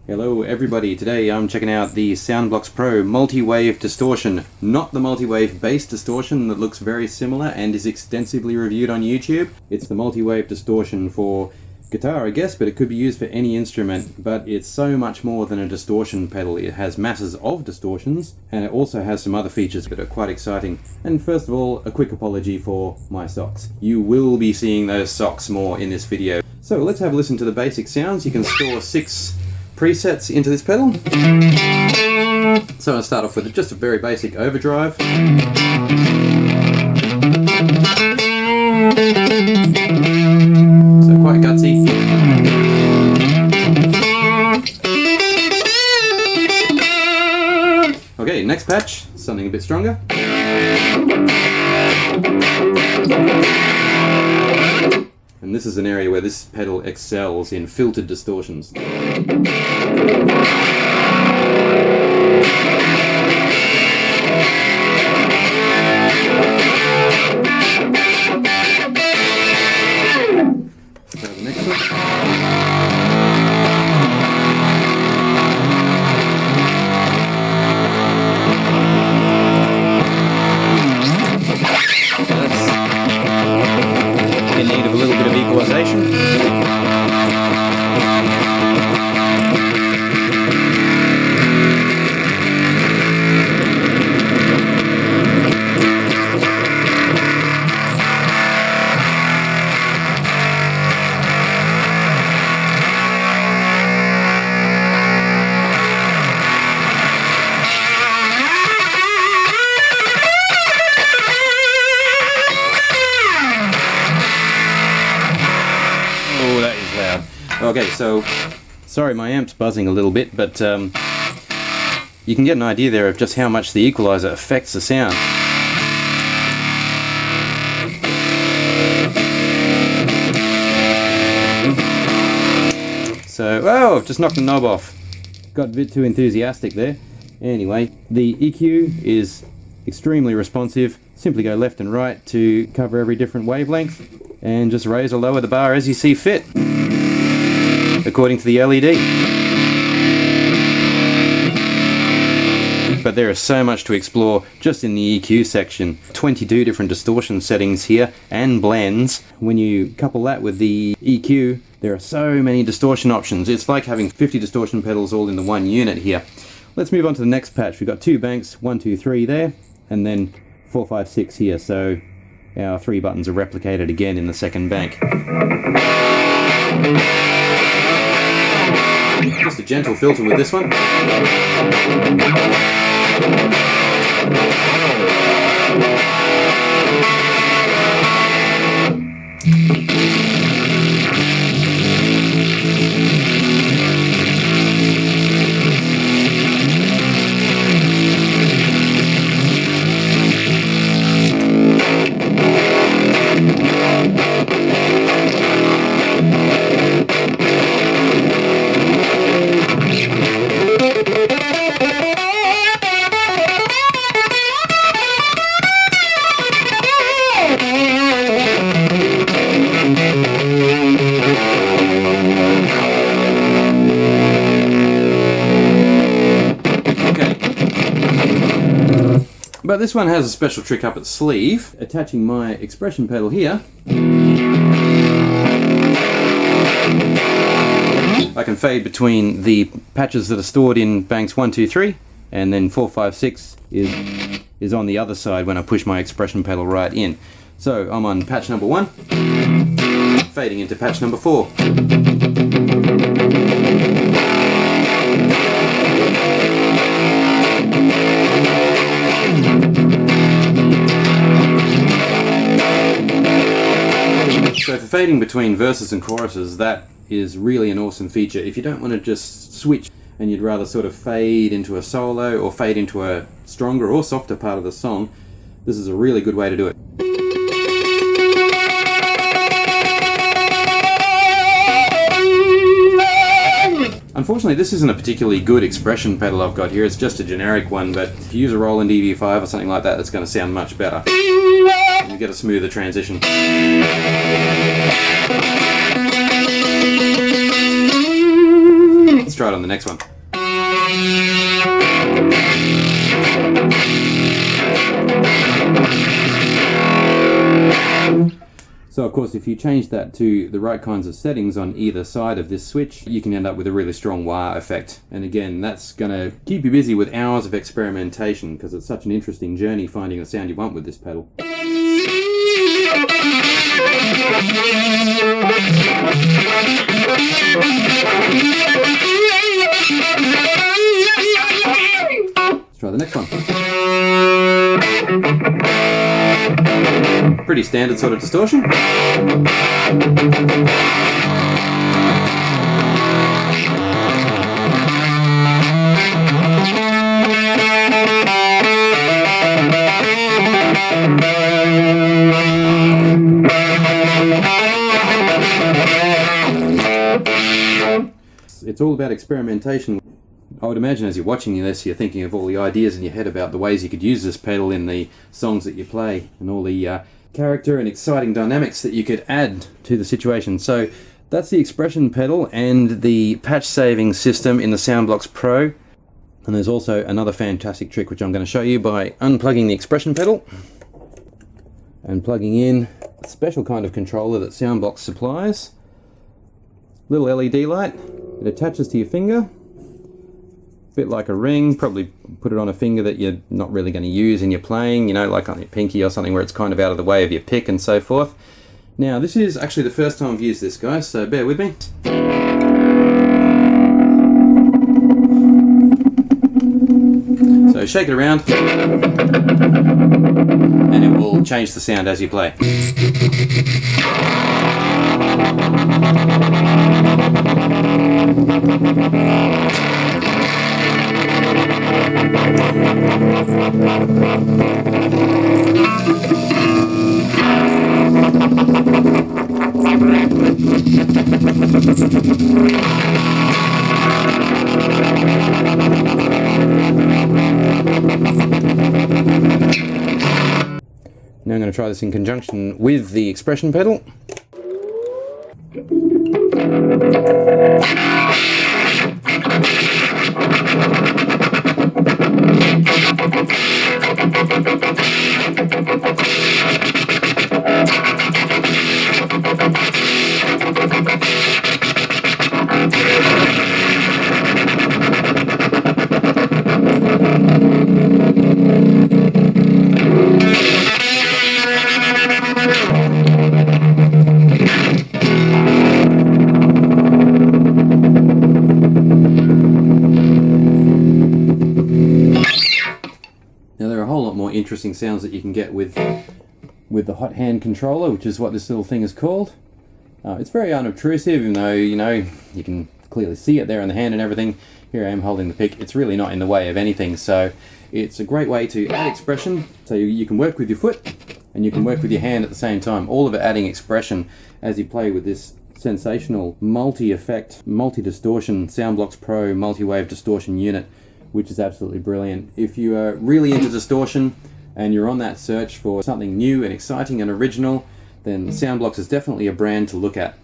Hello everybody, today I'm checking out the Soundblox Pro Multiwave Distortion, not the multiwave bass distortion that looks very similar and is extensively reviewed on YouTube. It's the multiwave distortion for guitar, I guess, but it could be used for any instrument. But it's so much more than a distortion pedal. It has masses of distortions, and it also has some other features that are quite exciting. And first of all, a quick apology for my socks. You will be seeing those socks more in this video. So let's have a listen to the basic sounds. You can store 6 presets into this pedal. So I'll start off with just a very basic overdrive. So quite gutsy. Okay, next patch, something a bit stronger. And this is an area where this pedal excels in filtered distortions. In need of a little bit of equalization. Okay, so sorry my amp's buzzing a little bit, but you can get an idea there of just how much the equalizer affects the sound. So, oh, I've just knocked the knob off. Got a bit too enthusiastic there. Anyway, the EQ is extremely responsive. Simply go left and right to cover every different wavelength, and just raise or lower the bar as you see fit, according to the LED. But there is so much to explore just in the EQ section. 22 different distortion settings here and blends. When you couple that with the EQ, there are so many distortion options. It's like having 50 distortion pedals all in the one unit here. Let's move on to the next patch. We've got 2 banks, 1, 2, 3 there, and then 4, 5, 6 here. So our 3 buttons are replicated again in the second bank. Just a gentle filter with this one. But this one has a special trick up its sleeve. Attaching my expression pedal here, I can fade between the patches that are stored in banks 1, 2, 3, and then 4, 5, 6 is on the other side when I push my expression pedal right in. So I'm on patch number 1, fading into patch number 4. So for fading between verses and choruses, that is really an awesome feature. If you don't want to just switch and you'd rather sort of fade into a solo or fade into a stronger or softer part of the song, this is a really good way to do it. Unfortunately, this isn't a particularly good expression pedal I've got here. It's just a generic one, but if you use a Roland EV5 or something like that, it's going to sound much better. You get a smoother transition. Let's try it on the next one. So of course, if you change that to the right kinds of settings on either side of this switch, you can end up with a really strong wah effect. And again, that's going to keep you busy with hours of experimentation, because it's such an interesting journey finding the sound you want with this pedal. Let's try the next one. Pretty standard sort of distortion. It's all about experimentation. I would imagine as you're watching this, you're thinking of all the ideas in your head about the ways you could use this pedal in the songs that you play, and all the character and exciting dynamics that you could add to the situation. So that's the expression pedal and the patch saving system in the Soundblox Pro. And there's also another fantastic trick which I'm going to show you by unplugging the expression pedal and plugging in a special kind of controller that Soundblox supplies. Little LED light, it attaches to your finger. Bit like a ring, probably put it on a finger that you're not really going to use in your playing, you know, like on your pinky or something where it's kind of out of the way of your pick and so forth. Now, this is actually the first time I've used this, guys, so bear with me. So shake it around, and it will change the sound as you play. Now I'm going to try this in conjunction with the expression pedal. Now there are a whole lot more interesting sounds that you can get with the hot hand controller, which is what this little thing is called. It's very unobtrusive, even though, you know, you can clearly see it there in the hand and everything. Here I am holding the pick. It's really not in the way of anything, so it's a great way to add expression. So you can work with your foot and you can work with your hand at the same time, all of it adding expression as you play with this sensational multi-effect, multi-distortion Soundblox Pro Multiwave Distortion unit, which is absolutely brilliant. If you are really into distortion and you're on that search for something new and exciting and original, then Soundblox is definitely a brand to look at.